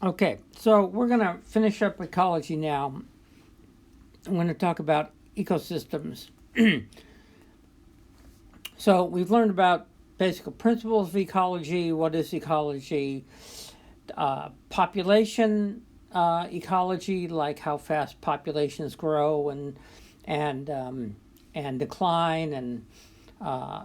Okay, so we're going to finish up ecology now. I'm going to talk about ecosystems. So we've learned about basic principles of ecology. What is ecology? Population ecology, like how fast populations grow and and decline, and uh,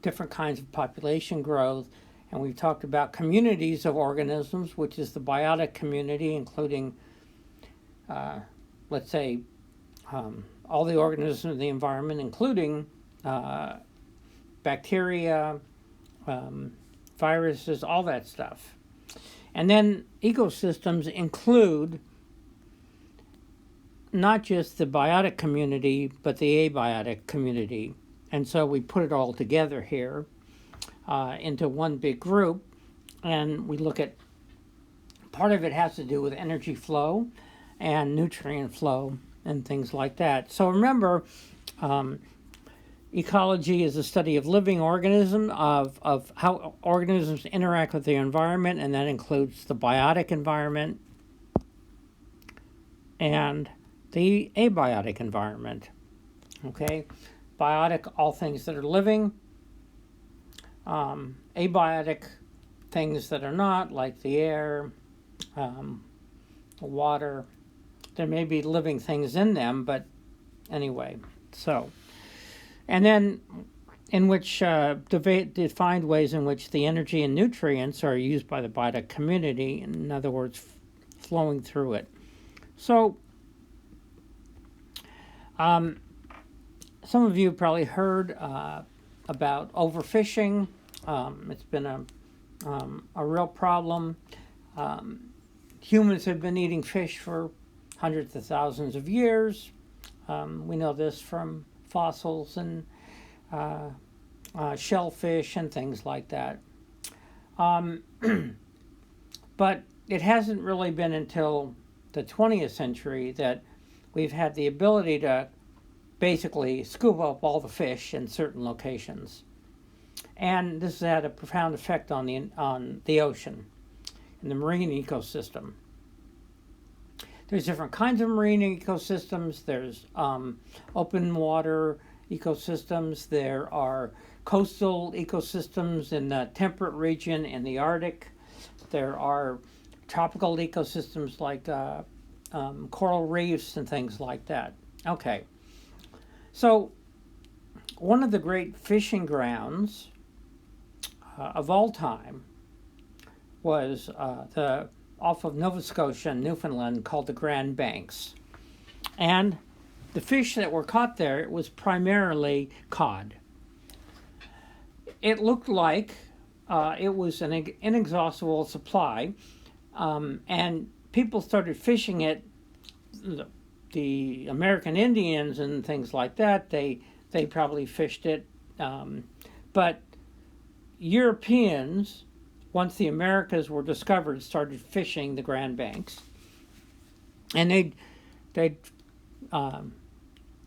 different kinds of population growth. And we've talked about communities of organisms, which is the biotic community, including, uh, let's say, all the organisms in the environment, including uh, bacteria, um, viruses, all that stuff. And then ecosystems include not just the biotic community, but the abiotic community. And so we put it all together here into one big group. And we look at part of it has to do with energy flow and nutrient flow and things like that. So remember, um, ecology is a study of living organisms, of how organisms interact with the environment, and that includes the biotic environment and the abiotic environment. Okay, biotic, all things that are living. Abiotic, things that are not, like the air, um, the water. There may be living things in them, but anyway. So, and then in which defined ways in which the energy and nutrients are used by the biotic community. In other words, flowing through it. So, some of you probably heard about overfishing. It's been a real problem. Humans have been eating fish for hundreds of thousands of years. We know this from fossils and shellfish and things like that. But it hasn't really been until the 20th century that we've had the ability to basically scoop up all the fish in certain locations. And this has had a profound effect on the ocean and the marine ecosystem. There's different kinds of marine ecosystems. There's open water ecosystems. There are coastal ecosystems in the temperate region in the Arctic. There are tropical ecosystems like coral reefs and things like that. Okay, so one of the great fishing grounds of all time was the off of Nova Scotia and Newfoundland, called the Grand Banks. And the fish that were caught there, it was primarily cod. It looked like it was an inexhaustible supply, and people started fishing it. The American Indians and things like that, they probably fished it, but Europeans, once the Americas were discovered, started fishing the Grand Banks, and they'd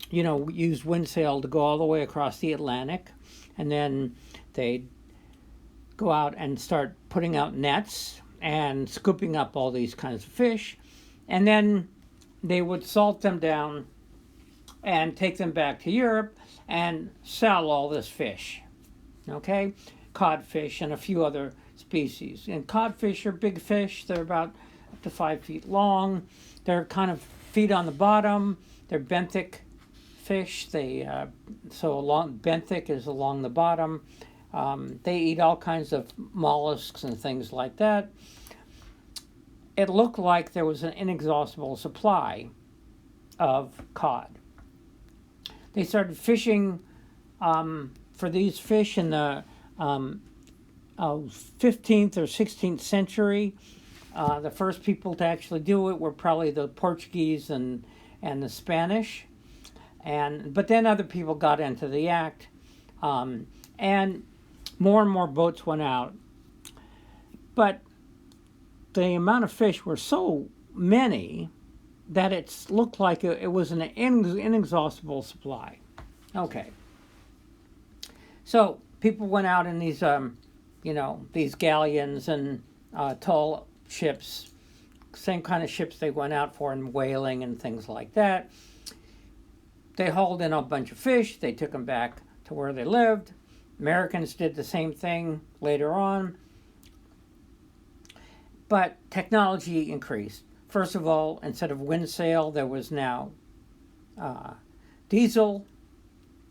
use wind sail to go all the way across the Atlantic, and then they'd go out and start putting out nets and scooping up all these kinds of fish, and then they would salt them down and take them back to Europe and sell all this fish. Okay, codfish and a few other species. And codfish are big fish. They're about up to 5 feet long. They're kind of feet on the bottom. They're benthic fish. Benthic is along the bottom. They eat all kinds of mollusks and things like that. It looked like there was an inexhaustible supply of cod. They started fishing for these fish in the 15th or 16th century. The first people to actually do it were probably the Portuguese and the Spanish, but then other people got into the act, and more boats went out. But the amount of fish were so many that it looked like it was an inexhaustible supply. Okay, so people went out in these these galleons and tall ships, same kind of ships they went out for in whaling and things like that. They hauled in a bunch of fish. They took them back to where they lived. Americans did the same thing later on. But technology increased. First of all, instead of wind sail, there was now diesel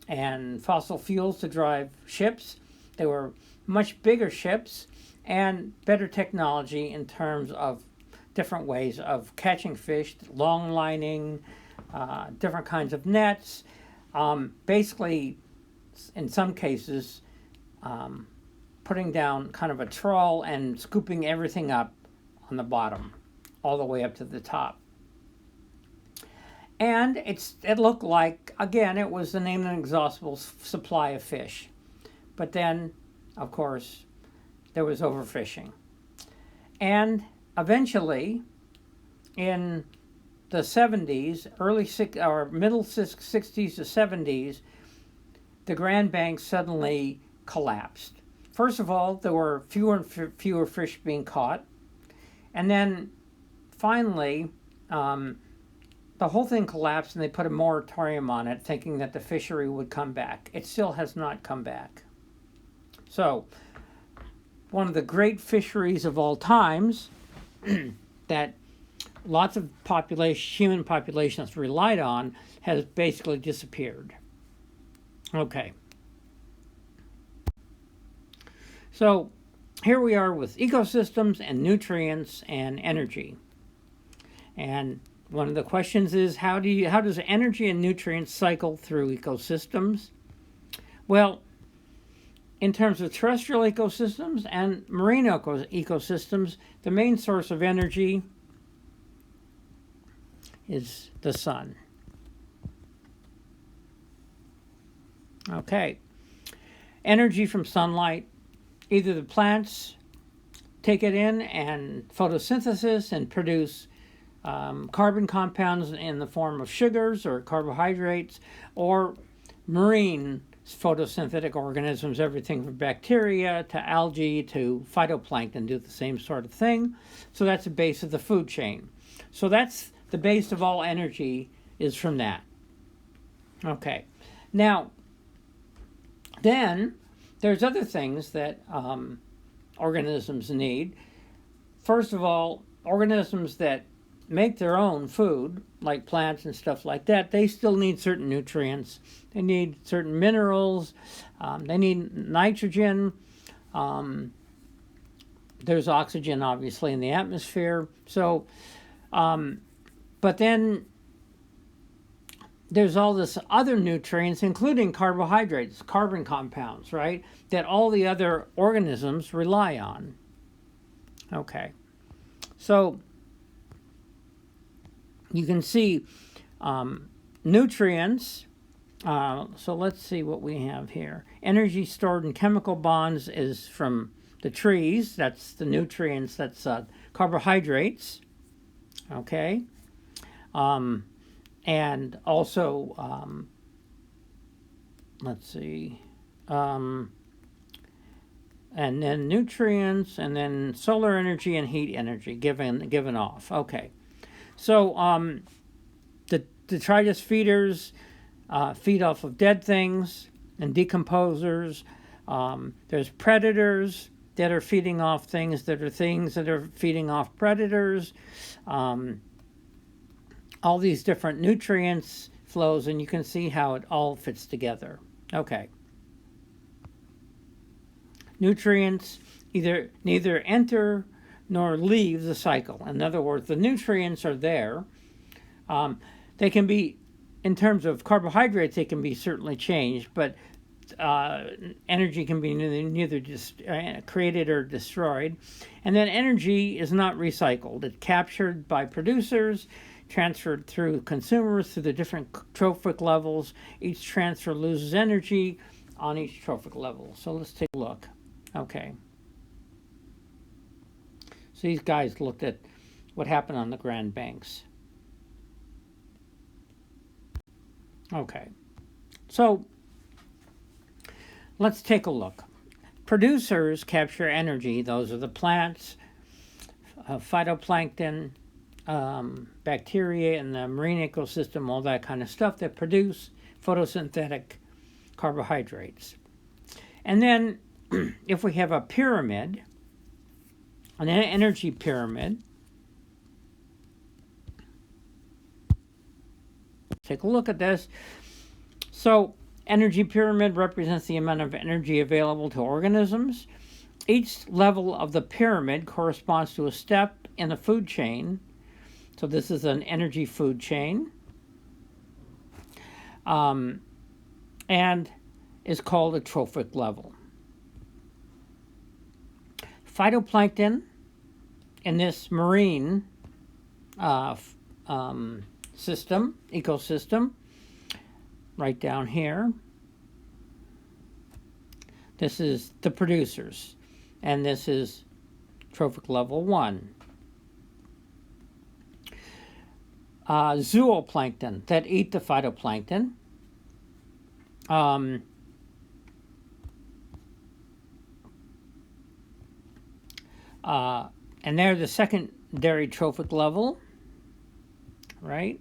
and fossil fuels to drive ships. They were much bigger ships and better technology in terms of different ways of catching fish, long lining, different kinds of nets. Basically, in some cases, putting down kind of a trawl and scooping everything up on the bottom, all the way up to the top. And it looked like, again, it was an inexhaustible supply of fish. But then, of course, there was overfishing. And eventually, in the 70s, middle 60s to 70s, the Grand Banks suddenly collapsed. First of all, there were fewer and fewer fish being caught. And then finally, the whole thing collapsed and they put a moratorium on it, thinking that the fishery would come back. It still has not come back. So, one of the great fisheries of all times that lots of human populations relied on has basically disappeared. Okay. So, here we are with ecosystems and nutrients and energy. And one of the questions is, how does energy and nutrients cycle through ecosystems? Well, in terms of terrestrial ecosystems and marine ecosystems, the main source of energy is the sun. Okay. Energy from sunlight. Either the plants take it in and photosynthesis and produce carbon compounds in the form of sugars or carbohydrates, or marine photosynthetic organisms, everything from bacteria to algae to phytoplankton, do the same sort of thing. So that's the base of the food chain. So that's the base of all energy, is from that. Okay. Now, then there's other things that organisms need. First of all, organisms that make their own food, like plants and stuff like that, they still need certain nutrients. They need certain minerals. They need nitrogen. There's oxygen, obviously, in the atmosphere. So, but then there's all this other nutrients, including carbohydrates, carbon compounds, right, that all the other organisms rely on. Okay. So you can see nutrients. So let's see what we have here. Energy stored in chemical bonds is from the trees. That's the nutrients. That's carbohydrates. Okay. And also, let's see, and then nutrients, and then solar energy and heat energy given off. Okay, so the detritus feeders feed off of dead things and decomposers. There's predators that are feeding off things that are feeding off predators. All these different nutrients flows, and you can see how it all fits together. Okay. Nutrients neither enter nor leave the cycle. In other words, the nutrients are there. They can be, in terms of carbohydrates, they can be certainly changed, but energy can be neither just created or destroyed. And then energy is not recycled. It's captured by producers, transferred through consumers through the different trophic levels. Each transfer loses energy on each trophic level. So let's take a look. Okay. So these guys looked at what happened on the Grand Banks. Okay. So let's take a look. Producers capture energy. Those are the plants, phytoplankton, bacteria in the marine ecosystem, all that kind of stuff that produce photosynthetic carbohydrates. And then if we have a pyramid, an energy pyramid, take a look at this. So energy pyramid represents the amount of energy available to organisms. Each level of the pyramid corresponds to a step in the food chain. So this is an energy food chain. And is called a trophic level. Phytoplankton in this marine ecosystem, right down here, this is the producers, and this is trophic level 1. Zooplankton that eat the phytoplankton. And they're the secondary trophic level, right?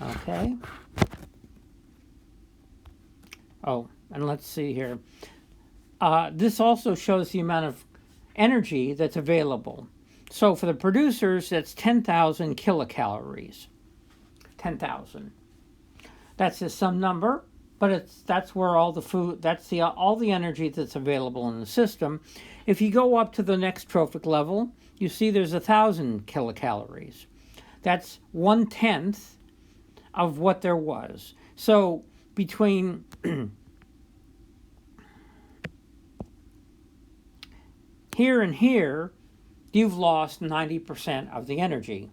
Okay. Oh, and let's see here. This also shows the amount of energy that's available. So for the producers, that's 10,000 kilocalories. 10,000. That's just some number, but that's where all the food, that's all the energy that's available in the system. If you go up to the next trophic level, you see there's 1,000 kilocalories. That's 1/10 of what there was. So between here and here, you've lost 90% of the energy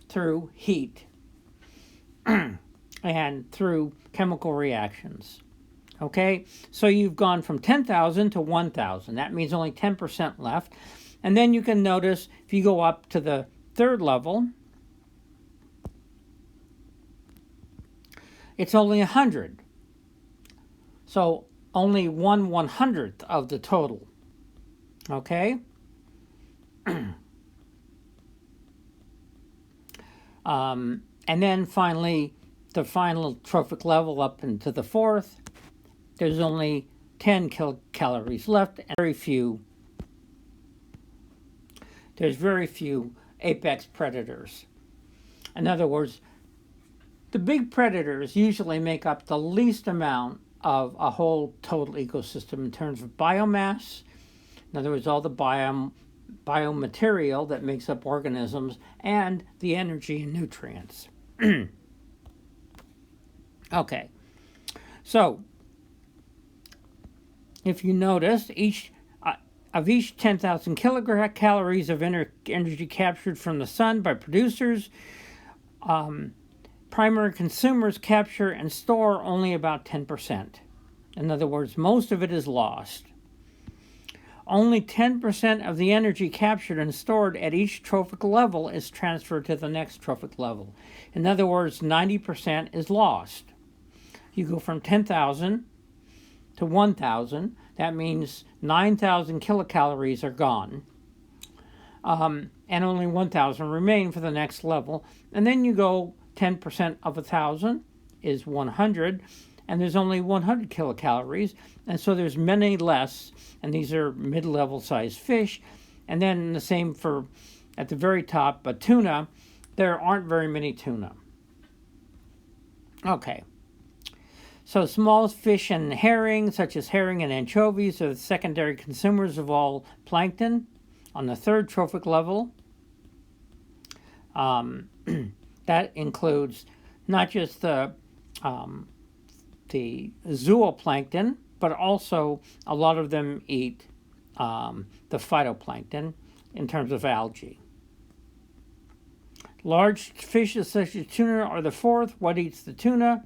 through heat and through chemical reactions. Okay, so you've gone from 10,000 to 1,000. That means only 10% left. And then you can notice if you go up to the third level, it's only 100. So only 1/100th of the total. Okay? And then finally, the final trophic level up into the fourth, there's only 10 kilocalories left, and there's very few apex predators. In other words, the big predators usually make up the least amount of a whole total ecosystem in terms of biomass. In other words, all the biomaterial that makes up organisms and the energy and nutrients. Okay, so if you notice, each 10,000 kilocalories of energy captured from the sun by producers, primary consumers capture and store only about 10%. In other words, most of it is lost. Only 10% of the energy captured and stored at each trophic level is transferred to the next trophic level. In other words, 90% is lost. You go from 10,000 to 1,000. That means 9,000 kilocalories are gone. And only 1,000 remain for the next level. And then you go 10% of 1,000 is 100. And there's only 100 kilocalories. And so there's many less. And these are mid-level sized fish. And then the same for, at the very top, a tuna. There aren't very many tuna. Okay. So small fish and herring, such as herring and anchovies, are the secondary consumers of all plankton on the third trophic level. That includes not just the zooplankton, but also a lot of them eat the phytoplankton in terms of algae. Large fishes such as tuna are the fourth. What eats the tuna?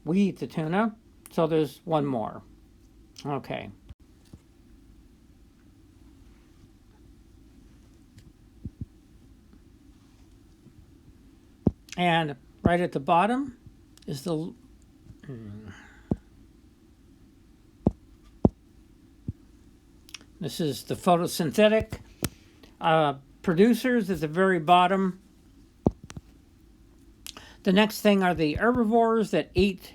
We eat the tuna, so there's one more. Okay. And right at the bottom is the This is the photosynthetic producers at the very bottom. The next thing are the herbivores that eat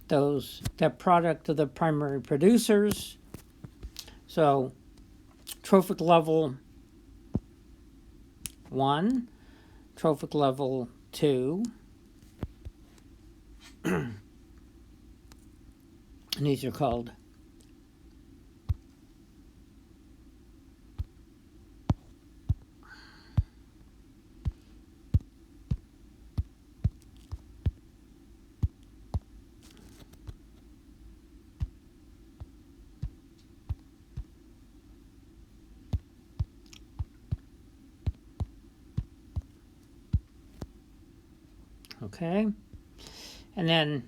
that product of the primary producers. So trophic level 1, trophic level 2, and these are called okay, and then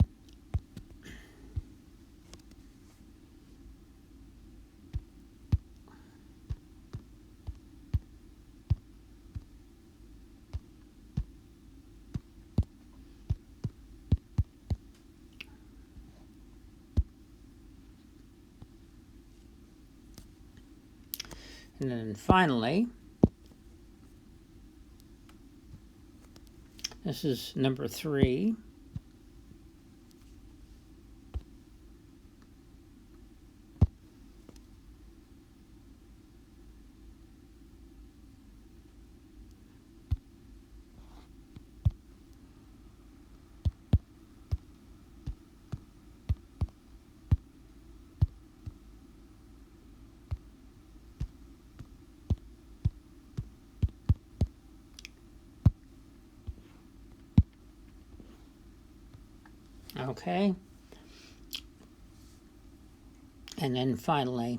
finally, this is number 3. Okay, and then finally,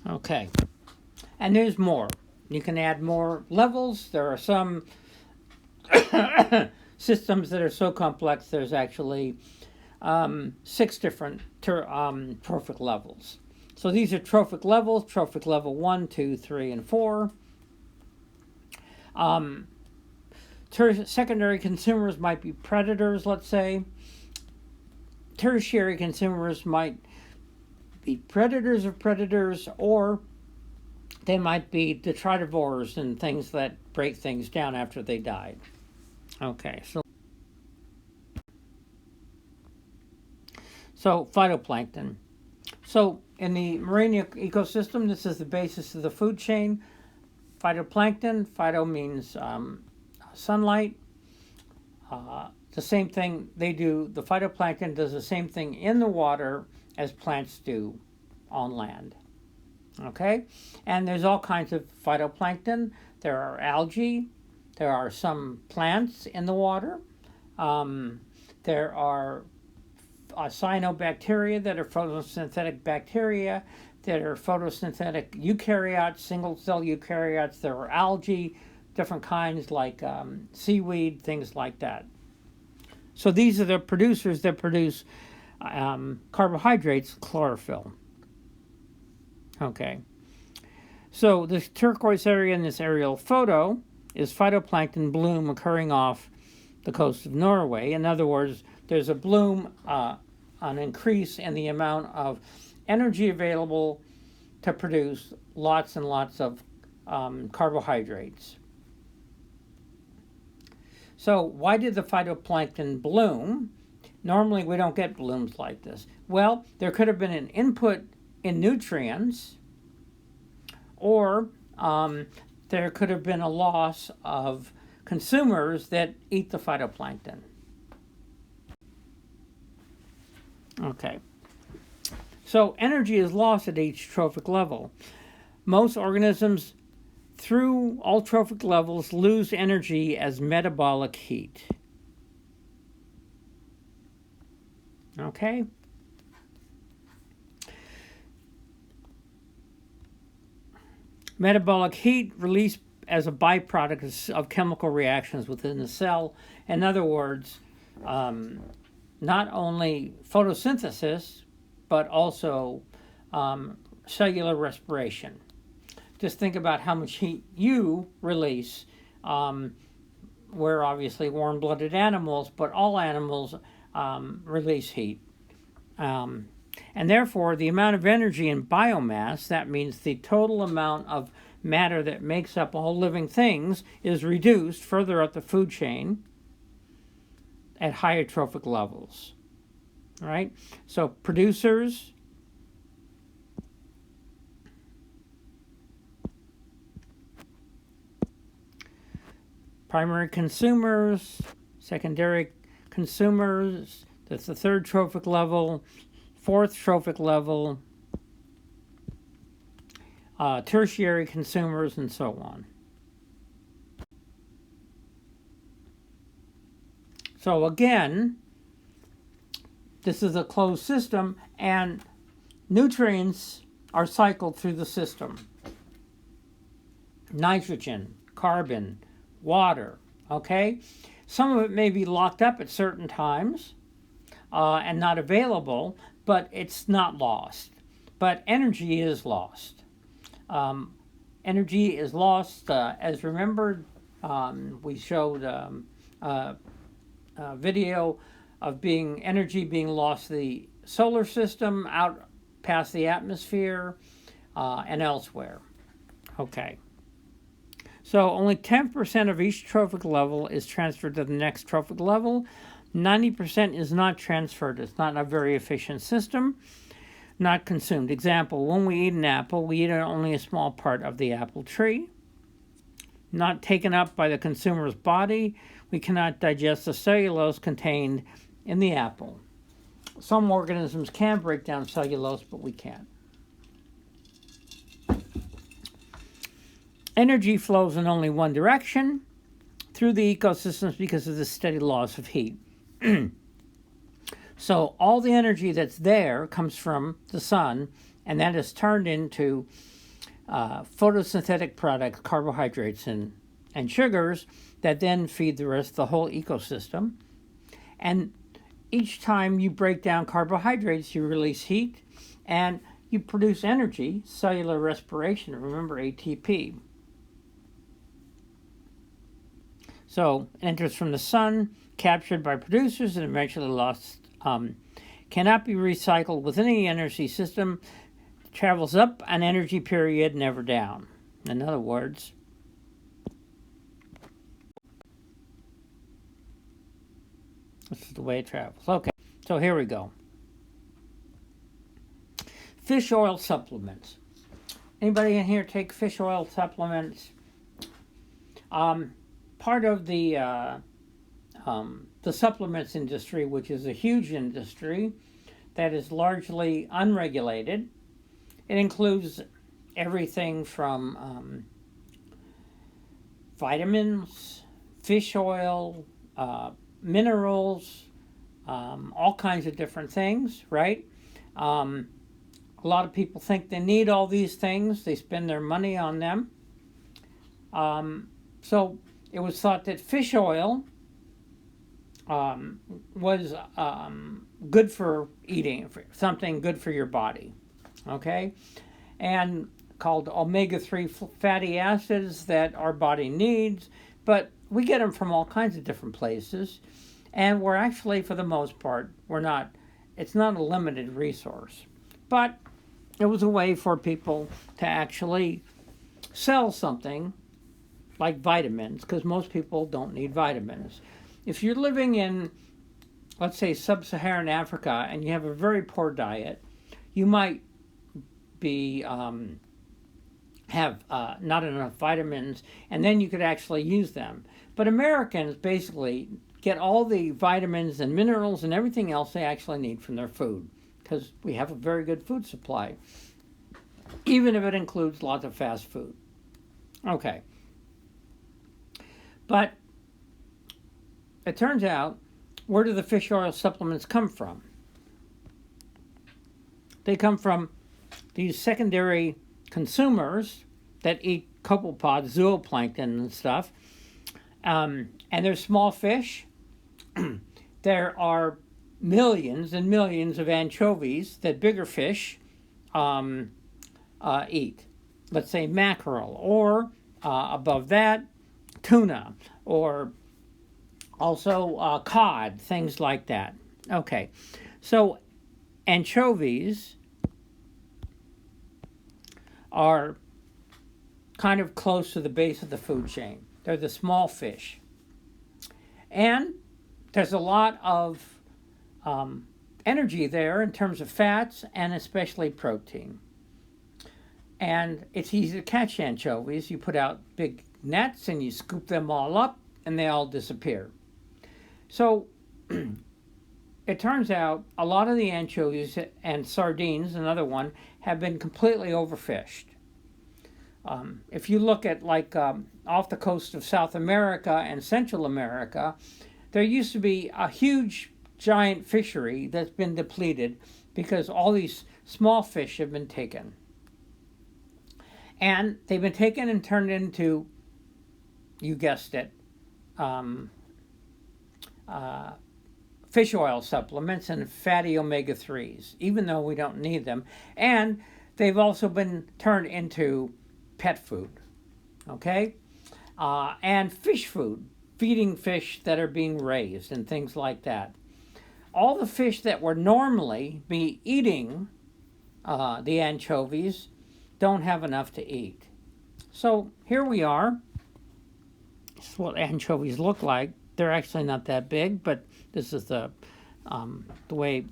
okay, and there's more. You can add more levels. There are some systems that are so complex, there's actually 6 different trophic levels. So these are trophic levels, trophic level 1, 2, 3, and 4. Secondary consumers might be predators, let's say. Tertiary consumers might be predators of predators, or they might be detritivores and things that break things down after they died. Okay, so phytoplankton. So in the marine ecosystem, this is the basis of the food chain. Phytoplankton, phyto means sunlight. The same thing they do, the phytoplankton does the same thing in the water as plants do on land. Okay? And there's all kinds of phytoplankton. There are algae. There are some plants in the water. There are cyanobacteria that are photosynthetic bacteria, that are photosynthetic eukaryotes, single-cell eukaryotes. There are algae, different kinds like seaweed, things like that. So these are the producers that produce carbohydrates, chlorophyll. Okay. So this turquoise area in this aerial photo is phytoplankton bloom occurring off the coast of Norway. In other words, there's a bloom, an increase in the amount of energy available to produce lots and lots of carbohydrates. So why did the phytoplankton bloom? Normally we don't get blooms like this. Well, there could have been an input in nutrients, or there could have been a loss of consumers that eat the phytoplankton. Okay. So energy is lost at each trophic level. Most organisms through all trophic levels lose energy as metabolic heat. Okay? Metabolic heat released as a byproduct of chemical reactions within the cell. In other words, not only photosynthesis, but also cellular respiration. Just think about how much heat you release. We're obviously warm-blooded animals, but all animals release heat. And therefore, the amount of energy in biomass, that means the total amount of matter that makes up all living things, is reduced further up the food chain at higher trophic levels. All right? So producers, primary consumers, secondary consumers, that's the third trophic level, fourth trophic level, tertiary consumers, and so on. So again, this is a closed system, and nutrients are cycled through the system. Nitrogen, carbon, water, okay? Some of it may be locked up at certain times and not available, but it's not lost. But energy is lost. Energy is lost, as remembered, we showed a video of energy being lost to the solar system, out past the atmosphere, and elsewhere. Okay. So only 10% of each trophic level is transferred to the next trophic level. 90% is not transferred. It's not a very efficient system. Not consumed. Example, when we eat an apple, we eat only a small part of the apple tree. Not taken up by the consumer's body. We cannot digest the cellulose contained in the apple. Some organisms can break down cellulose, but we can't. Energy flows in only one direction through the ecosystems because of the steady loss of heat. So all the energy that's there comes from the sun, and that is turned into photosynthetic products, carbohydrates and sugars, that then feed the rest of the whole ecosystem. And each time you break down carbohydrates, you release heat, and you produce energy, cellular respiration, remember ATP. So it enters from the sun, captured by producers, and eventually lost. Cannot be recycled within any energy system. Travels up an energy period, never down. In other words, this is the way it travels. Okay, so here we go. Fish oil supplements. Anybody in here take fish oil supplements? Part of the supplements industry, which is a huge industry that is largely unregulated. It includes everything from vitamins, fish oil, minerals, all kinds of different things, right? A lot of people think they need all these things. They spend their money on them. So it was thought that fish oil was good for eating, something good for your body, okay? And called omega-3 fatty acids that our body needs, but we get them from all kinds of different places, and we're actually, for the most part, it's not a limited resource. But it was a way for people to actually sell something like vitamins, because most people don't need vitamins. If you're living in, let's say, sub-Saharan Africa, and you have a very poor diet, you might have not enough vitamins, and then you could actually use them. But Americans basically get all the vitamins and minerals and everything else they actually need from their food, because we have a very good food supply, even if it includes lots of fast food. Okay. But it turns out, where do the fish oil supplements come from? They come from these secondary consumers that eat copepods, zooplankton and stuff. And they're small fish. There are millions and millions of anchovies that bigger fish eat. Let's say mackerel, or above that, tuna, or also cod, things like that. Okay, so anchovies are kind of close to the base of the food chain. They're the small fish. And there's a lot of energy there in terms of fats and especially protein. And it's easy to catch anchovies. You put out big nets and you scoop them all up and they all disappear. So it turns out a lot of the anchovies and sardines, another one, have been completely overfished. If you look at off the coast of South America and Central America, there used to be a huge giant fishery that's been depleted because all these small fish have been taken. And they've been taken and turned into, you guessed it, fish oil supplements and fatty omega-3s, even though we don't need them. And they've also been turned into pet food, okay? And fish food, feeding fish that are being raised and things like that. All the fish that would normally be eating the anchovies don't have enough to eat. So here we are. This is what anchovies look like. They're actually not that big, but this is the way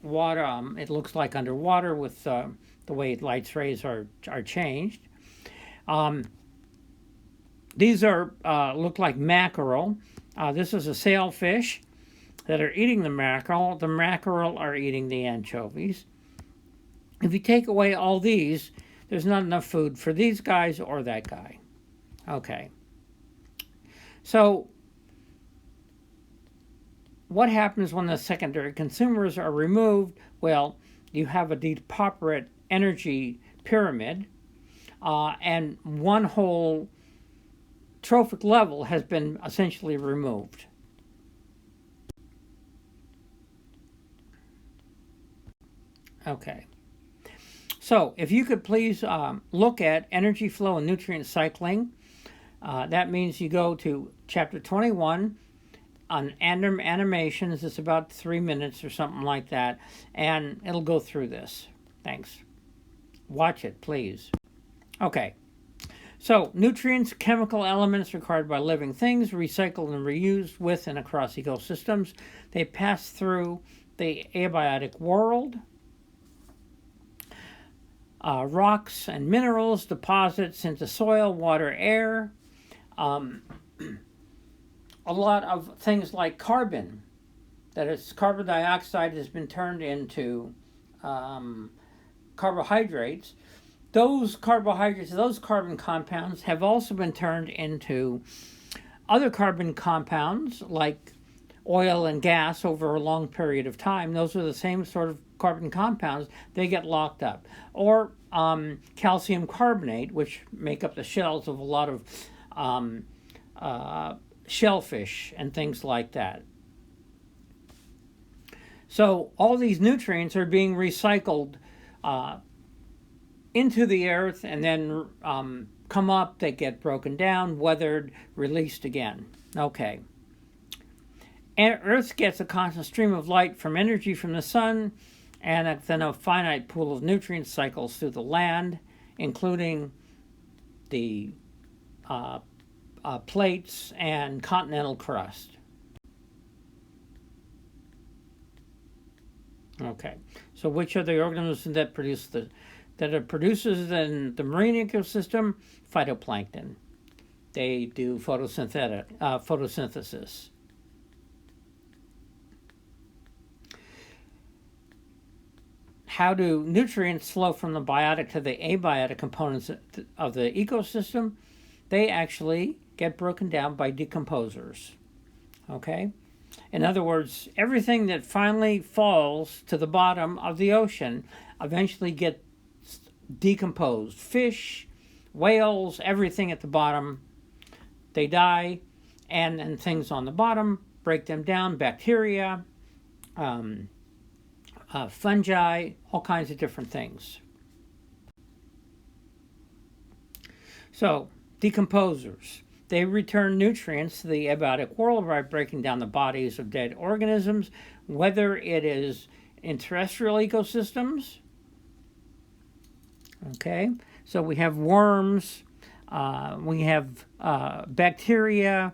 water. It looks like underwater with the way light's rays are changed. These are look like mackerel. This is a sailfish that are eating the mackerel. The mackerel are eating the anchovies. If you take away all these, there's not enough food for these guys or that guy. Okay. So what happens when the secondary consumers are removed? Well, you have a depauperate energy pyramid, and one whole trophic level has been essentially removed. Okay. So if you could please look at energy flow and nutrient cycling. That means you go to chapter 21 on animations. It's about 3 minutes or something like that, and it'll go through this. Thanks. Watch it, please. Okay. So nutrients, chemical elements required by living things, recycled and reused with and across ecosystems. They pass through the abiotic world. Rocks and minerals, deposits into soil, water, air. A lot of things like carbon, that is carbon dioxide has been turned into carbohydrates. Those carbohydrates, those carbon compounds have also been turned into other carbon compounds like oil and gas over a long period of time. Those are the same sort of carbon compounds. They get locked up. Or calcium carbonate, which make up the shells of a lot of shellfish and things like that. So all these nutrients are being recycled into the earth and then come up, they get broken down, weathered, released again. Okay. And Earth gets a constant stream of light from energy from the sun, and then a finite pool of nutrients cycles through the land, including the plates and continental crust. Okay, so which are the organisms that it produces in the marine ecosystem? Phytoplankton. They do photosynthesis. How do nutrients flow from the biotic to the abiotic components of the ecosystem? They actually get broken down by decomposers. Okay? In other words, everything that finally falls to the bottom of the ocean eventually gets decomposed. Fish, whales, everything at the bottom, they die, and then things on the bottom break them down, bacteria, fungi, all kinds of different things. So, decomposers. They return nutrients to the abiotic world by breaking down the bodies of dead organisms, whether it is in terrestrial ecosystems. Okay, so we have worms, we have bacteria,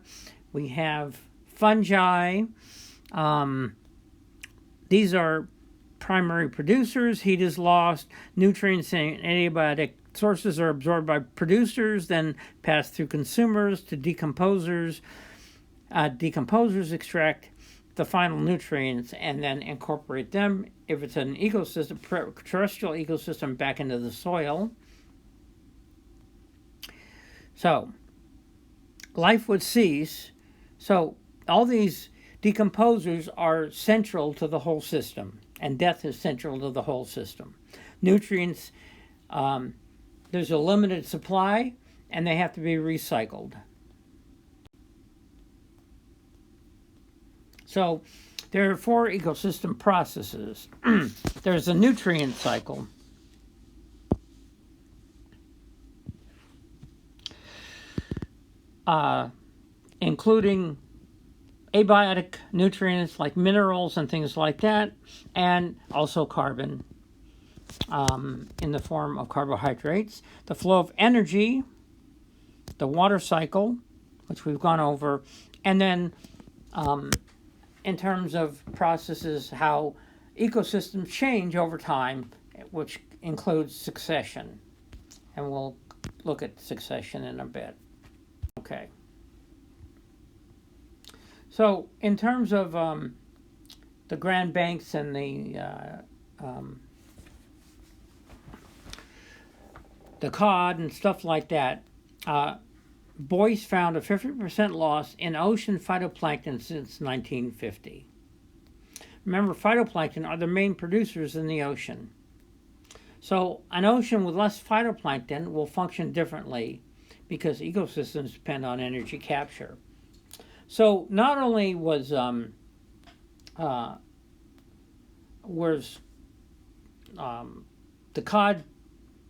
we have fungi. These are primary producers. Heat is lost. Nutrients and antibiotic sources are absorbed by producers, then pass through consumers to decomposers. Decomposers extract the final nutrients and then incorporate them, if it's an ecosystem, terrestrial ecosystem, back into the soil. So, life would cease. So, all these decomposers are central to the whole system, and death is central to the whole system. Nutrients, there's a limited supply, and they have to be recycled. So there are 4 ecosystem processes. There's a nutrient cycle. Including abiotic nutrients like minerals and things like that, and also carbon in the form of carbohydrates. The flow of energy, the water cycle, which we've gone over, and then in terms of processes, how ecosystems change over time, which includes succession. And we'll look at succession in a bit. Okay. So in terms of the Grand Banks and the cod and stuff like that, Boyce found a 50% loss in ocean phytoplankton since 1950. Remember, phytoplankton are the main producers in the ocean. So an ocean with less phytoplankton will function differently because ecosystems depend on energy capture. So not only was the cod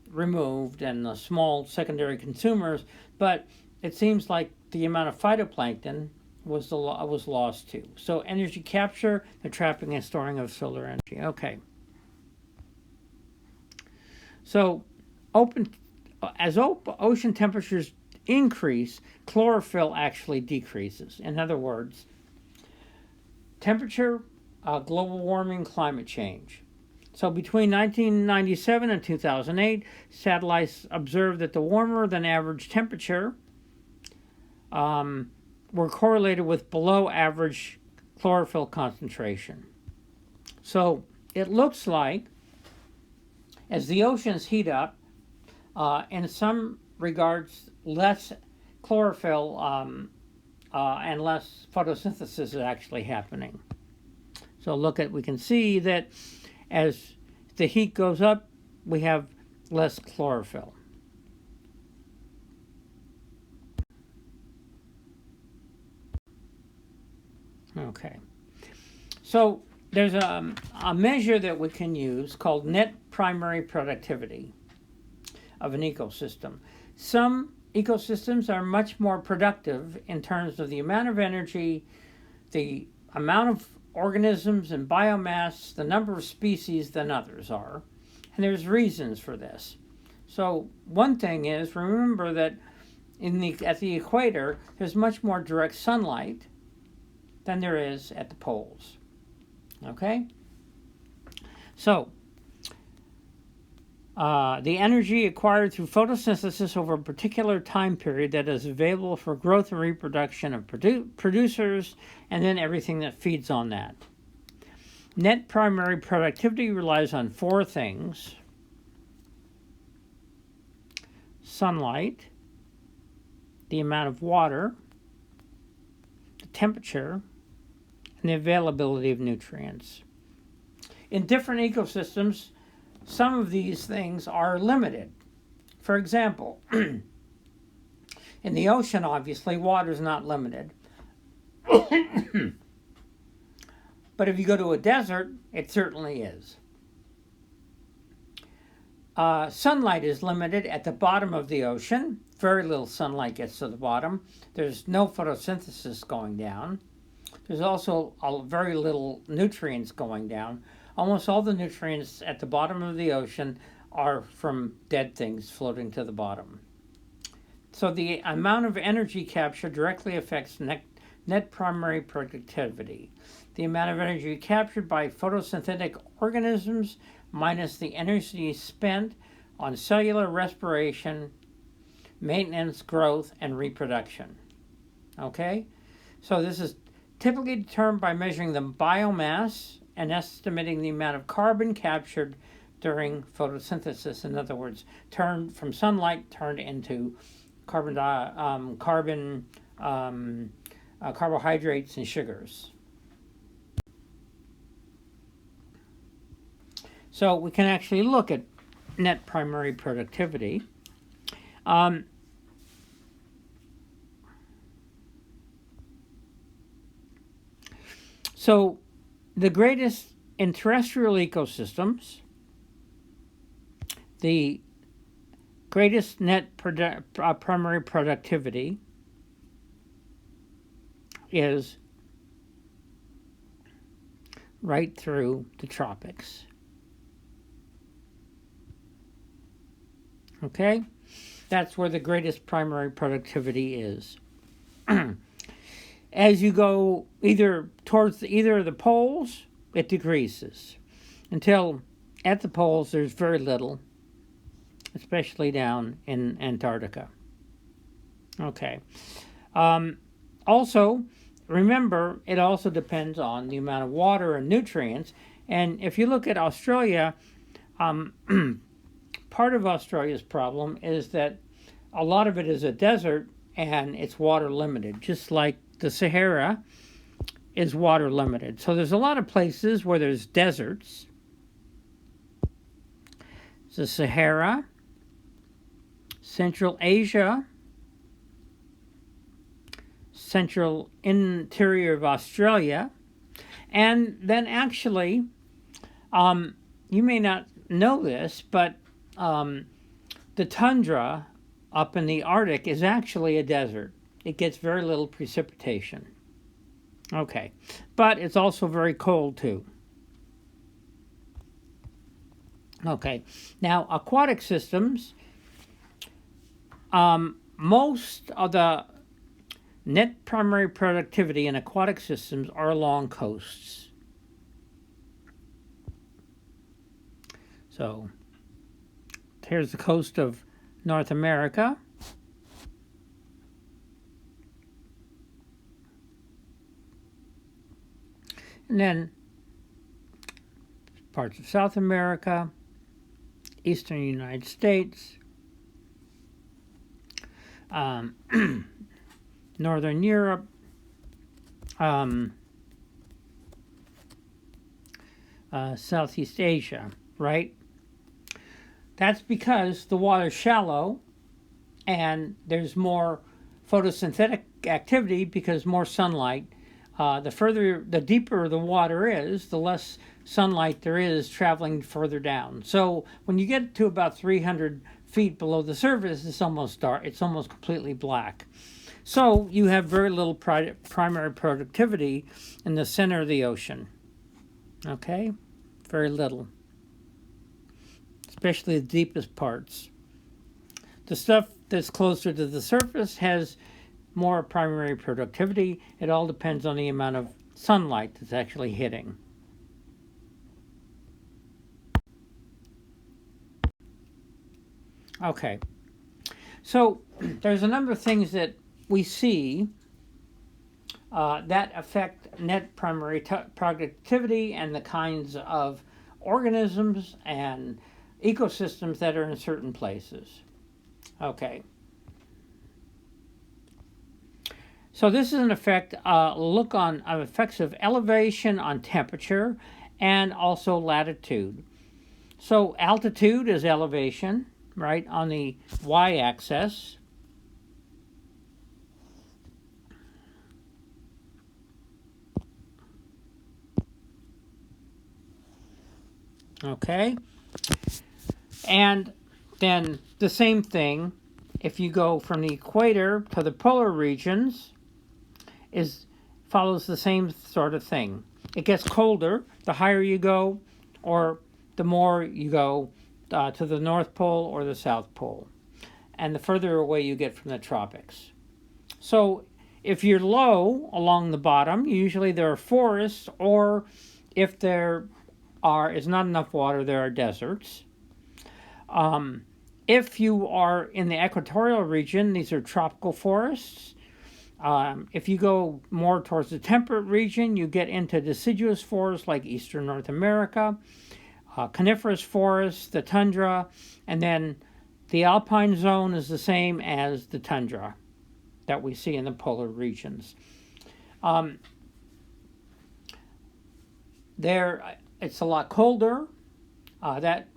removed and the small secondary consumers, but it seems like the amount of phytoplankton was lost too. So energy capture, the trapping and storing of solar energy. Okay. So as ocean temperatures increase, chlorophyll actually decreases. In other words, temperature, global warming, climate change. So between 1997 and 2008, satellites observed that the warmer than average temperature were correlated with below average chlorophyll concentration. So it looks like as the oceans heat up, in some regards, less chlorophyll and less photosynthesis is actually happening. So we can see that as the heat goes up, we have less chlorophyll. Okay. So there's a measure that we can use called net primary productivity of an ecosystem. Some ecosystems are much more productive in terms of the amount of energy, the amount of organisms and biomass, the number of species than others are. And there's reasons for this. So one thing is, remember that at the equator, there's much more direct sunlight than there is at the poles. Okay? So, the energy acquired through photosynthesis over a particular time period that is available for growth and reproduction of producers, and then everything that feeds on that. Net primary productivity relies on 4 things: sunlight, the amount of water, the temperature, and the availability of nutrients. In different ecosystems, some of these things are limited. For example, in the ocean, obviously, water is not limited. But if you go to a desert, it certainly is. Sunlight is limited at the bottom of the ocean. Very little sunlight gets to the bottom. There's no photosynthesis going down. There's also very little nutrients going down. Almost all the nutrients at the bottom of the ocean are from dead things floating to the bottom. So the amount of energy capture directly affects net primary productivity. The amount of energy captured by photosynthetic organisms minus the energy spent on cellular respiration, maintenance, growth, and reproduction. Okay? So this is typically determined by measuring the biomass and estimating the amount of carbon captured during photosynthesis. In other words, turned from sunlight turned into carbohydrates and sugars. So we can actually look at net primary productivity. So the greatest in terrestrial ecosystems, the greatest net primary productivity is right through the tropics. Okay? That's where the greatest primary productivity is. As you go either towards either of the poles, it decreases. Until at the poles there's very little, especially down in Antarctica. Okay. Also, remember, it also depends on the amount of water and nutrients. And if you look at Australia, part of Australia's problem is that a lot of it is a desert and it's water limited, just like the Sahara is water limited. So there's a lot of places where there's deserts. The Sahara, Central Asia, central interior of Australia, and then actually, you may not know this, but the tundra up in the Arctic is actually a desert. It gets very little precipitation. Okay, but it's also very cold too. Okay, now aquatic systems, most of the net primary productivity in aquatic systems are along coasts. So here's the coast of North America. And then parts of South America, eastern United States, Northern Europe, Southeast Asia, right? That's because the water's shallow and there's more photosynthetic activity because more sunlight. The deeper the water is, the less sunlight there is traveling further down. So when you get to about 300 feet below the surface, it's almost dark. It's almost completely black. So you have very little primary productivity in the center of the ocean. Okay? Very little. Especially the deepest parts. The stuff that's closer to the surface has more primary productivity. It all depends on the amount of sunlight that's actually hitting. Okay. So there's a number of things that we see that affect net primary productivity and the kinds of organisms and ecosystems that are in certain places. Okay. So this is an effect, look on effects of elevation on temperature and also latitude. So altitude is elevation, right, on the y-axis. Okay. And then the same thing, if you go from the equator to the polar regions, follows the same sort of thing. It gets colder the higher you go, or the more you go to the North Pole or the South Pole, and the further away you get from the tropics. So if you're low along the bottom, usually there are forests, or if there is not enough water, there are deserts. If you are in the equatorial region, these are tropical forests. If you go more towards the temperate region, you get into deciduous forests like eastern North America, coniferous forests, the tundra, and then the alpine zone is the same as the tundra that we see in the polar regions. It's a lot colder. That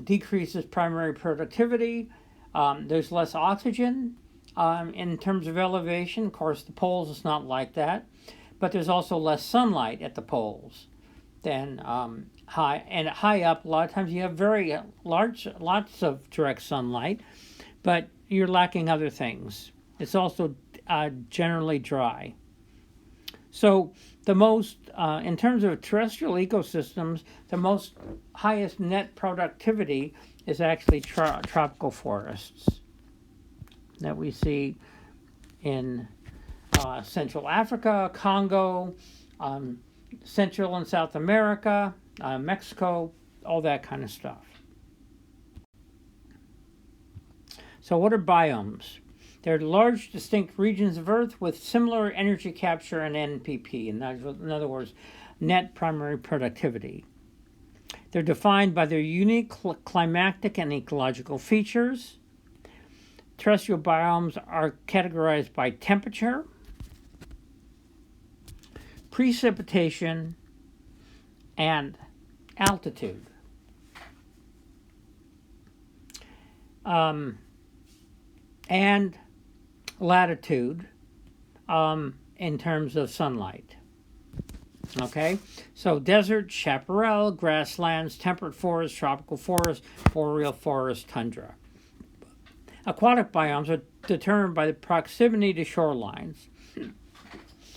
decreases primary productivity. There's less oxygen in terms of elevation. Of course, the poles is not like that, but there's also less sunlight at the poles than high up. A lot of times you have lots of direct sunlight, but you're lacking other things. It's also generally dry. So the most, in terms of terrestrial ecosystems, the highest net productivity is actually tropical forests that we see in Central Africa, Congo, Central and South America, Mexico, all that kind of stuff. So what are biomes? They're large, distinct regions of Earth with similar energy capture and NPP, in other words, net primary productivity. They're defined by their unique climatic and ecological features. Terrestrial biomes are categorized by temperature, precipitation, and altitude. And latitude in terms of sunlight. Okay, so desert, chaparral, grasslands, temperate forest, tropical forest, boreal forest, tundra. Aquatic biomes are determined by the proximity to shorelines.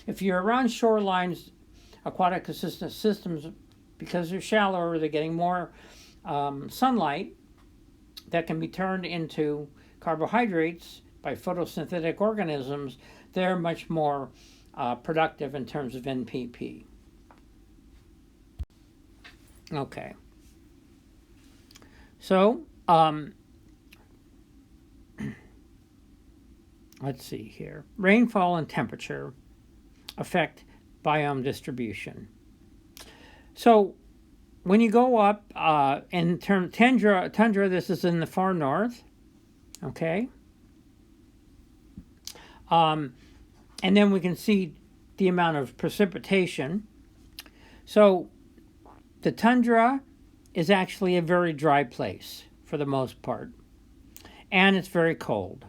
If you're around shorelines, aquatic systems, because they're shallower, they're getting more sunlight that can be turned into carbohydrates by photosynthetic organisms. They're much more productive in terms of NPP. Okay. So, let's see here. Rainfall and temperature affect biome distribution. So, when you go up in tundra, this is in the far north. Okay. And then we can see the amount of precipitation. So the tundra is actually a very dry place for the most part, and it's very cold.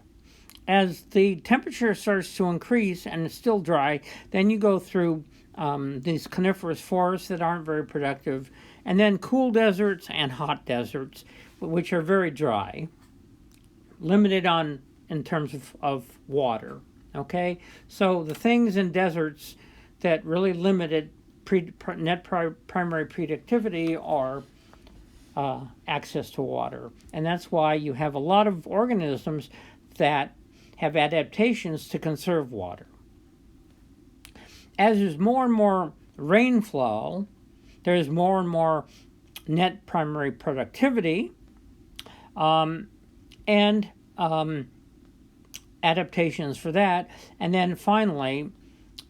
As the temperature starts to increase and it's still dry, then you go through these coniferous forests that aren't very productive, and then cool deserts and hot deserts, which are very dry, limited in terms of water. Okay, so the things in deserts that really limited net primary productivity are access to water, and that's why you have a lot of organisms that have adaptations to conserve water. As there's more and more rainfall, there's more and more net primary productivity, and adaptations for that. And then finally,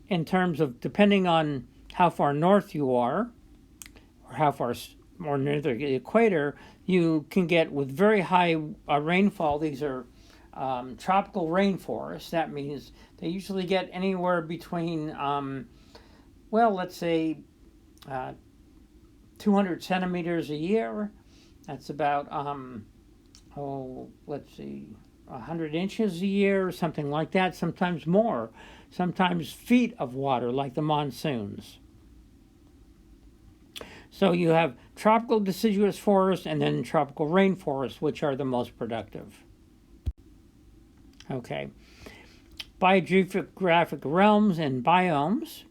in terms of depending on how far north you are, or how far more near the equator, you can get with very high rainfall. These are tropical rainforests. That means they usually get anywhere between, let's say 200 centimeters a year That's about, let's see, 100 inches a year, something like that, sometimes more, sometimes feet of water, like the monsoons. So you have tropical deciduous forests and then tropical rainforests, which are the most productive. Okay. Biogeographic realms and biomes.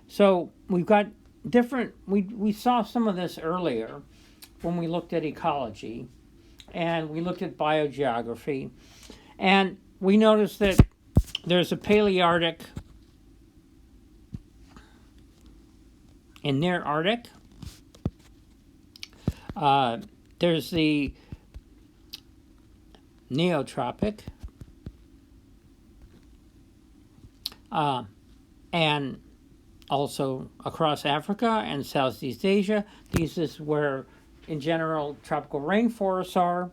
So we've got different, we saw some of this earlier when we looked at ecology and we looked at biogeography. And we noticed that there's a Palearctic and near Arctic. There's the Neotropic. And also across Africa and Southeast Asia. This is where, in general, tropical rainforests are.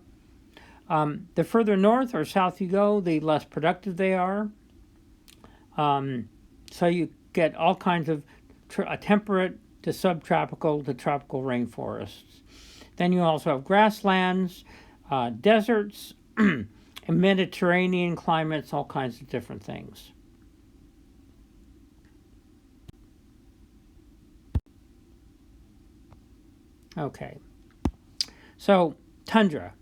The further north or south you go, the less productive they are. So you get all kinds of temperate to subtropical to tropical rainforests. Then you also have grasslands, deserts, and Mediterranean climates, all kinds of different things. Okay, so tundra.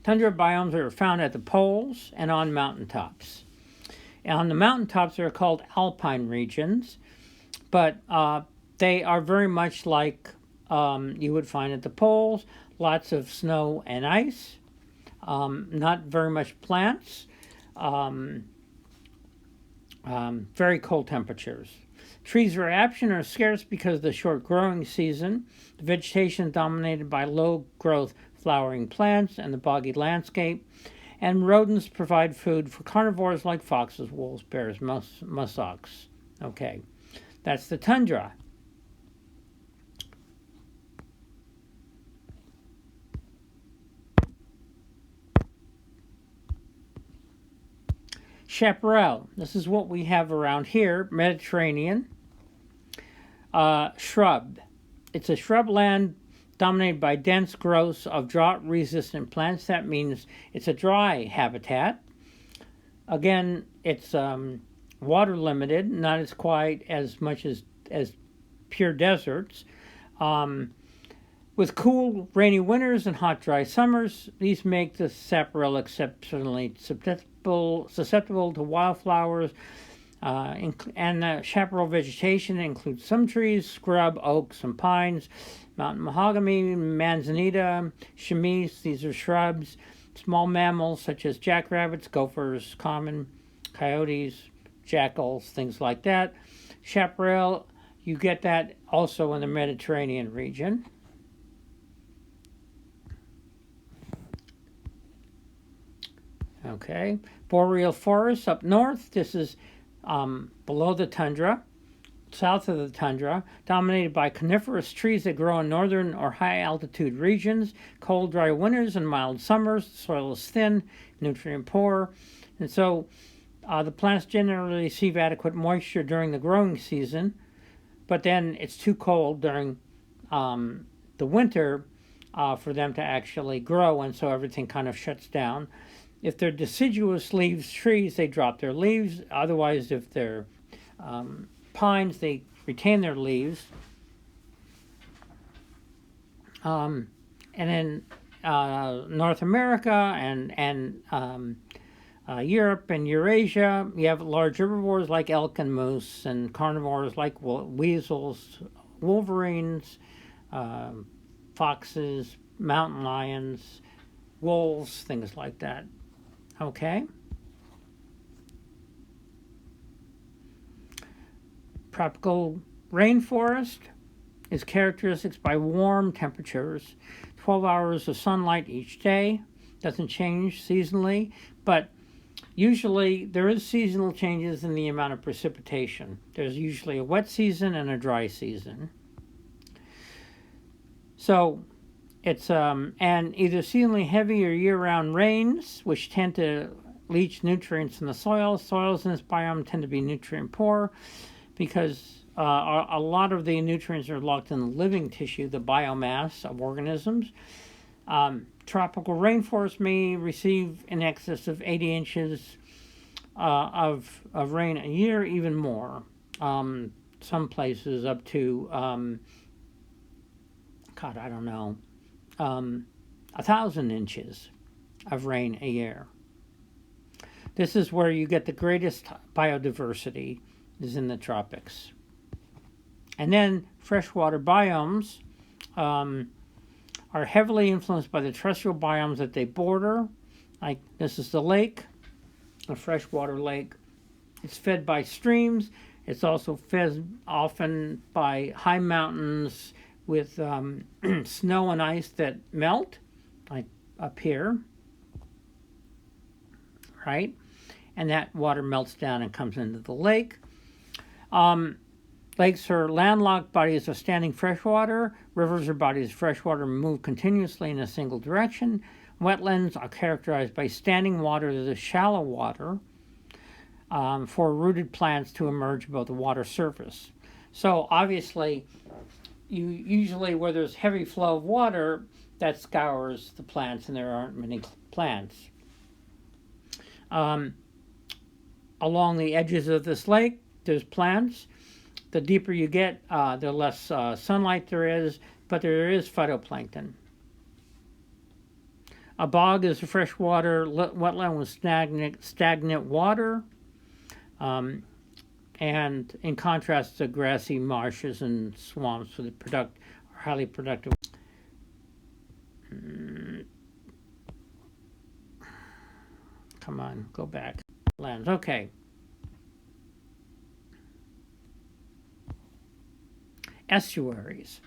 Tundra biomes are found at the poles and on mountaintops. And on the mountaintops, they're called alpine regions, but they are very much like you would find at the poles. Lots of snow and ice, not very much plants, very cold temperatures. Trees are absent or scarce because of the short growing season. The vegetation is dominated by low-growth flowering plants and the boggy landscape. And rodents provide food for carnivores like foxes, wolves, bears, muskox. Okay, that's the tundra. Chaparral. This is what we have around here, Mediterranean. Shrub. It's a shrubland dominated by dense growths of drought-resistant plants. That means it's a dry habitat. Again, it's water limited, not as quite as much as pure deserts. With cool, rainy winters and hot, dry summers, these make the chaparral exceptionally susceptible to wildflowers. And the chaparral vegetation includes some trees, scrub, oaks, and pines, mountain mahogany, manzanita, chamise. These are shrubs. Small mammals such as jackrabbits, gophers, common coyotes, jackals, things like that. Chaparral, you get that also in the Mediterranean region. Okay, boreal forests up north. This is below the tundra, south of the tundra, dominated by coniferous trees that grow in northern or high altitude regions. Cold, dry winters and mild summers. The soil is thin, nutrient poor, and so the plants generally receive adequate moisture during the growing season, but then it's too cold during the winter for them to actually grow, and so everything kind of shuts down. If they're deciduous leaves trees, they drop their leaves. Otherwise, if they're pines, they retain their leaves. And in North America and Europe and Eurasia, you have large herbivores like elk and moose, and carnivores like weasels, wolverines, foxes, mountain lions, wolves, things like that. Okay. Tropical rainforest is characterized by warm temperatures, 12 hours of sunlight each day. Doesn't change seasonally, but usually there is seasonal changes in the amount of precipitation. There's usually a wet season and a dry season. So it's and either seasonally heavy or year-round rains, which tend to leach nutrients in the soil. Soils in this biome tend to be nutrient poor because a lot of the nutrients are locked in the living tissue, the biomass of organisms. Tropical rainforests may receive in excess of 80 inches of rain a year, even more. Some places up to, God, I don't know, 1,000 inches of rain a year. This is where you get the greatest biodiversity, is in the tropics. And then freshwater biomes are heavily influenced by the terrestrial biomes that they border. Like this is the lake, a freshwater lake. It's fed by streams. It's also fed often by high mountains with snow and ice that melt, like up here, right? And that water melts down and comes into the lake. Lakes are landlocked bodies of standing freshwater. Rivers are bodies of freshwater move continuously in a single direction. Wetlands are characterized by standing water that is shallow water for rooted plants to emerge above the water surface. So obviously, you usually where there's heavy flow of water, that scours the plants, and there aren't many plants. Along the edges of this lake, there's plants. The deeper you get, the less sunlight there is, but there is phytoplankton. A bog is a freshwater wetland with stagnant water, and in contrast to grassy marshes and swamps with are highly productive. Come on, go back. Lands. Okay. Estuaries.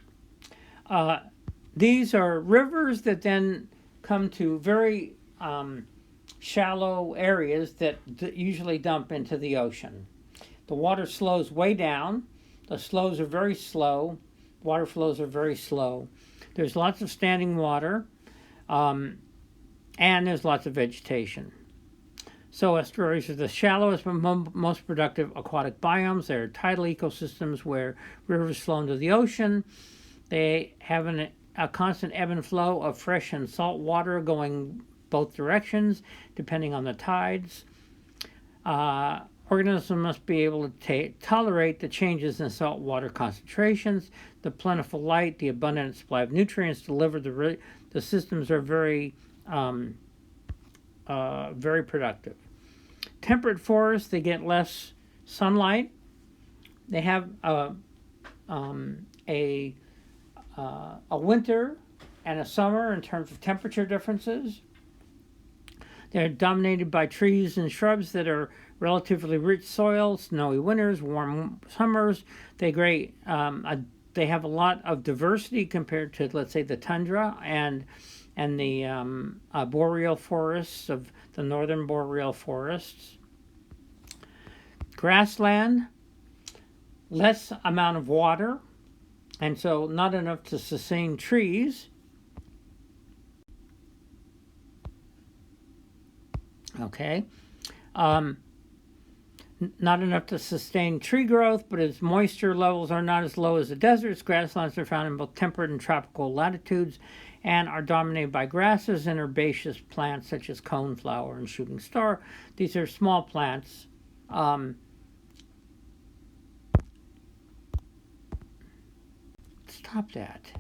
These are rivers that then come to very shallow areas that usually dump into the ocean. The water slows way down. The flows are very slow. Water flows are very slow. There's lots of standing water, and there's lots of vegetation. So estuaries are the shallowest but most productive aquatic biomes. They're tidal ecosystems where rivers flow into the ocean. They have a constant ebb and flow of fresh and salt water going both directions, depending on the tides. Organisms must be able to tolerate the changes in salt water concentrations, the plentiful light, the abundant supply of nutrients delivered. The systems are very productive. Temperate forests, they get less sunlight. They have a winter and a summer in terms of temperature differences. They're dominated by trees and shrubs that are relatively rich soil, snowy winters, warm summers. They have a lot of diversity compared to, let's say, the tundra and the boreal forests of the northern boreal forests. Grassland, less amount of water, and so not enough to sustain trees. Okay. Not enough to sustain tree growth, but its moisture levels are not as low as the deserts. Grasslands are found in both temperate and tropical latitudes and are dominated by grasses and herbaceous plants such as coneflower and shooting star. These are small plants. Stop that.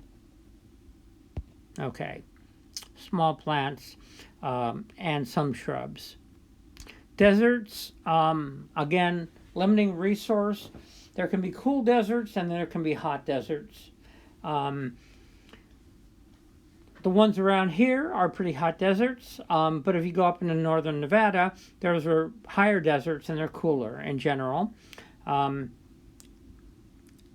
Okay. Small plants and some shrubs. Deserts, again, limiting resource. There can be cool deserts and there can be hot deserts. The ones around here are pretty hot deserts, but if you go up into northern Nevada, those are higher deserts and they're cooler in general.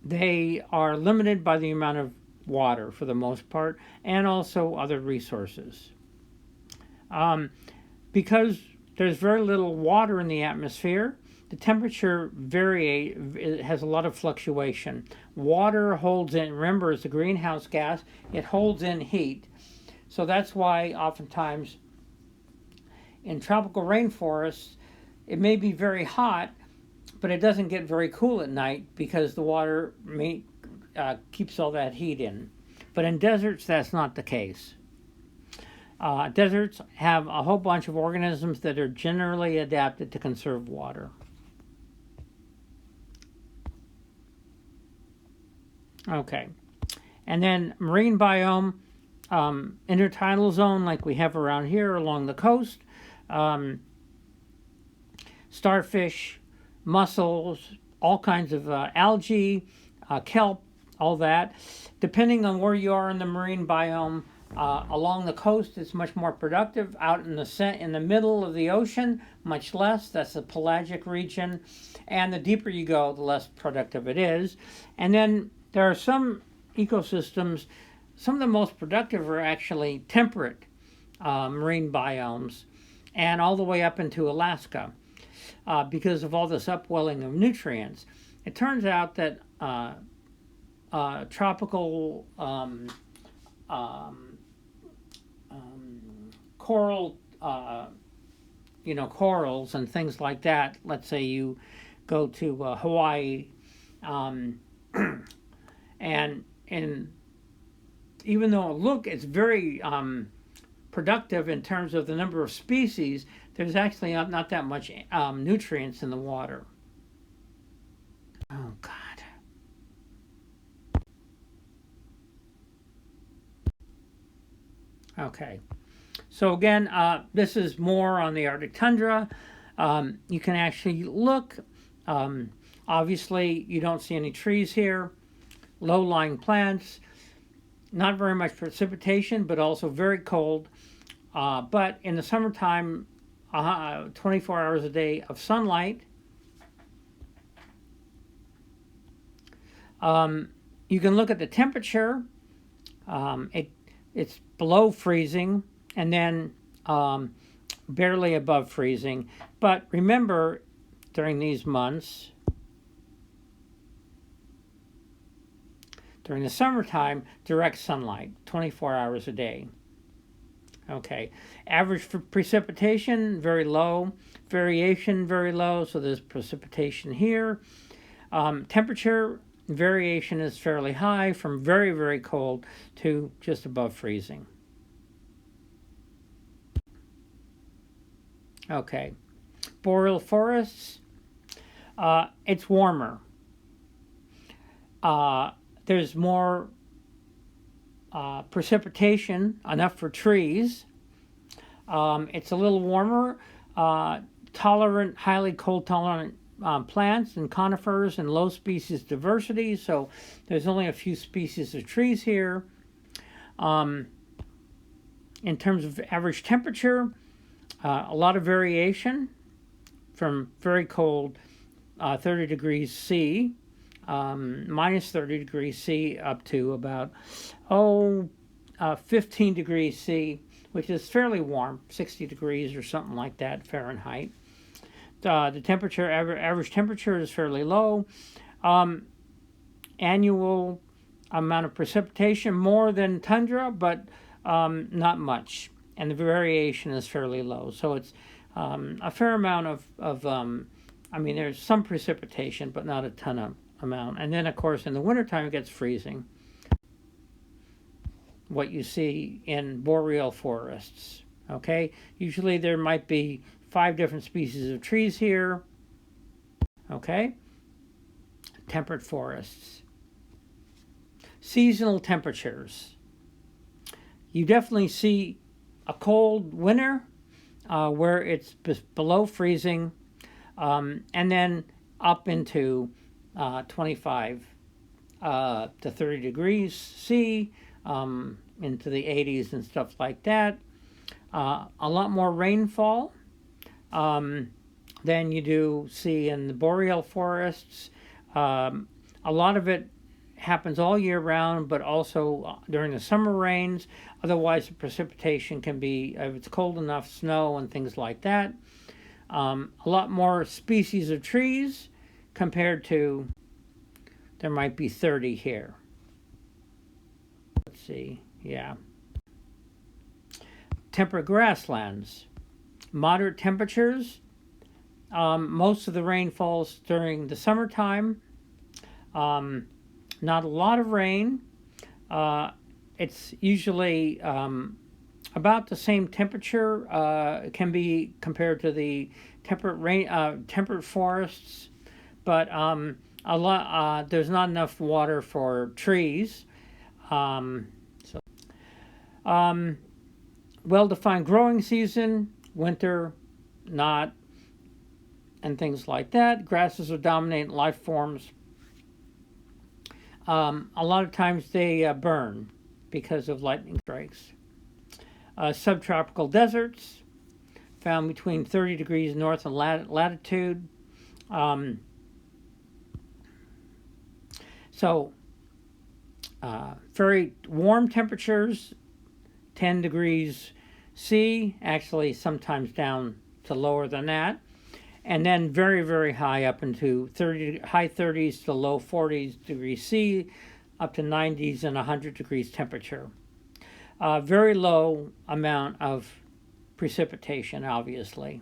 They are limited by the amount of water for the most part, and also other resources. Because there's very little water in the atmosphere, the temperature has a lot of fluctuation. Water holds in, remember, it's a greenhouse gas, it holds in heat. So that's why oftentimes in tropical rainforests, it may be very hot, but it doesn't get very cool at night because the water keeps all that heat in. But in deserts, that's not the case. Deserts have a whole bunch of organisms that are generally adapted to conserve water. Okay. And then marine biome, intertidal zone like we have around here along the coast. Starfish, mussels, all kinds of algae, kelp, all that. Depending on where you are in the marine biome, along the coast, it's much more productive. Out in the middle of the ocean, much less. That's the pelagic region. And the deeper you go, the less productive it is. And then there are some ecosystems, some of the most productive are actually temperate marine biomes, and all the way up into Alaska because of all this upwelling of nutrients. It turns out that tropical coral, corals and things like that. Let's say you go to Hawaii, and even though it's very productive in terms of the number of species, there's actually not that much nutrients in the water. Oh, God. Okay. So again, this is more on the Arctic tundra. You can actually look. Obviously, you don't see any trees here. Low-lying plants. Not very much precipitation, but also very cold. But in the summertime, 24 hours a day of sunlight. You can look at the temperature. It's below freezing and then barely above freezing. But remember, during these months, during the summertime, direct sunlight, 24 hours a day. Okay. Average for precipitation, very low. Variation, very low, so there's precipitation here. Temperature variation is fairly high, from very, very cold to just above freezing. Okay. Boreal forests, it's warmer. There's more precipitation, enough for trees. It's a little warmer, highly cold tolerant plants and conifers and low species diversity. So there's only a few species of trees here. In terms of average temperature, a lot of variation from very cold 30 degrees C, minus 30 degrees C up to about 15 degrees C, which is fairly warm, 60 degrees or something like that Fahrenheit. The temperature, average temperature is fairly low. Annual amount of precipitation more than tundra, but not much. And the variation is fairly low. So it's a fair amount there's some precipitation, but not a ton of amount. And then, of course, in the wintertime, it gets freezing. What you see in boreal forests. Okay? Usually there might be 5 different species of trees here. Okay? Temperate forests. Seasonal temperatures. You definitely see a cold winter where it's below freezing, and then up into 25 to 30 degrees C, into the 80s and stuff like that. A lot more rainfall than you do see in the boreal forests. A lot of it happens all year round, but also during the summer rains. Otherwise, the precipitation can be, if it's cold enough, snow and things like that. A lot more species of trees compared to, there might be 30 here. Let's see, yeah. Temperate grasslands. Moderate temperatures, Most of the rain falls during the summertime. Not a lot of rain. It's usually about the same temperature. It can be compared to the temperate forests, but there's not enough water for trees. So, well-defined growing season, winter, not, and things like that. Grasses are dominant life forms. A lot of times they burn because of lightning strikes. Subtropical deserts, found between 30 degrees north and latitude. Very warm temperatures, 10 degrees C, actually sometimes down to lower than that. And then very, very high up into high 30s to low 40s degrees C, up to 90s and 100 degrees temperature. Very low amount of precipitation, obviously.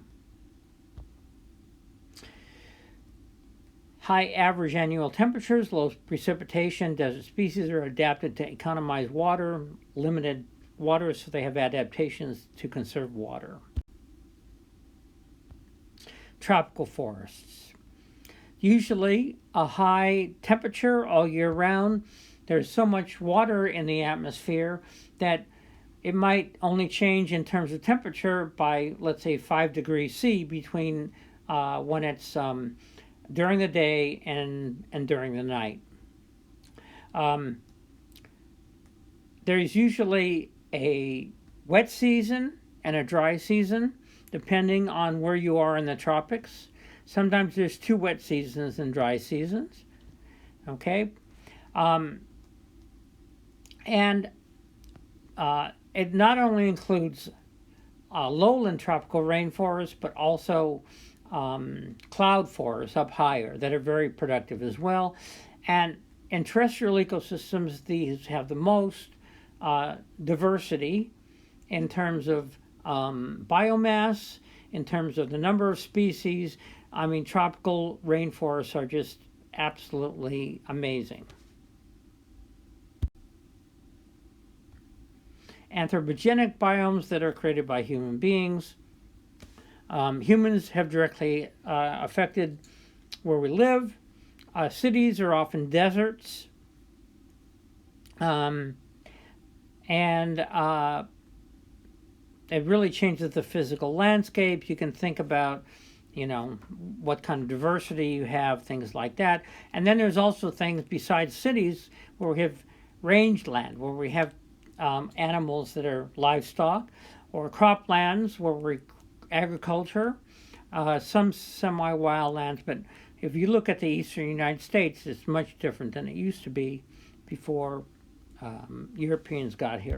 High average annual temperatures, low precipitation. Desert species are adapted to economize water, limited water, so they have adaptations to conserve water. Tropical forests. Usually a high temperature all year round. There's so much water in the atmosphere that it might only change in terms of temperature by, let's say, 5 degrees C between when it's during the day and during the night. There's usually a wet season and a dry season, depending on where you are in the tropics. Sometimes there's 2 wet seasons and dry seasons. Okay? It not only includes lowland tropical rainforests, but also cloud forests up higher that are very productive as well. And in terrestrial ecosystems, these have the most diversity in terms of biomass, in terms of the number of species. I mean, tropical rainforests are just absolutely amazing. Anthropogenic biomes that are created by human beings. Humans have directly affected where we live. Cities are often deserts. It really changes the physical landscape. You can think about, what kind of diversity you have, things like that. And then there's also things besides cities where we have rangeland, where we have animals that are livestock, or croplands where we agriculture, some semi-wild lands. But if you look at the eastern United States, it's much different than it used to be before Europeans got here.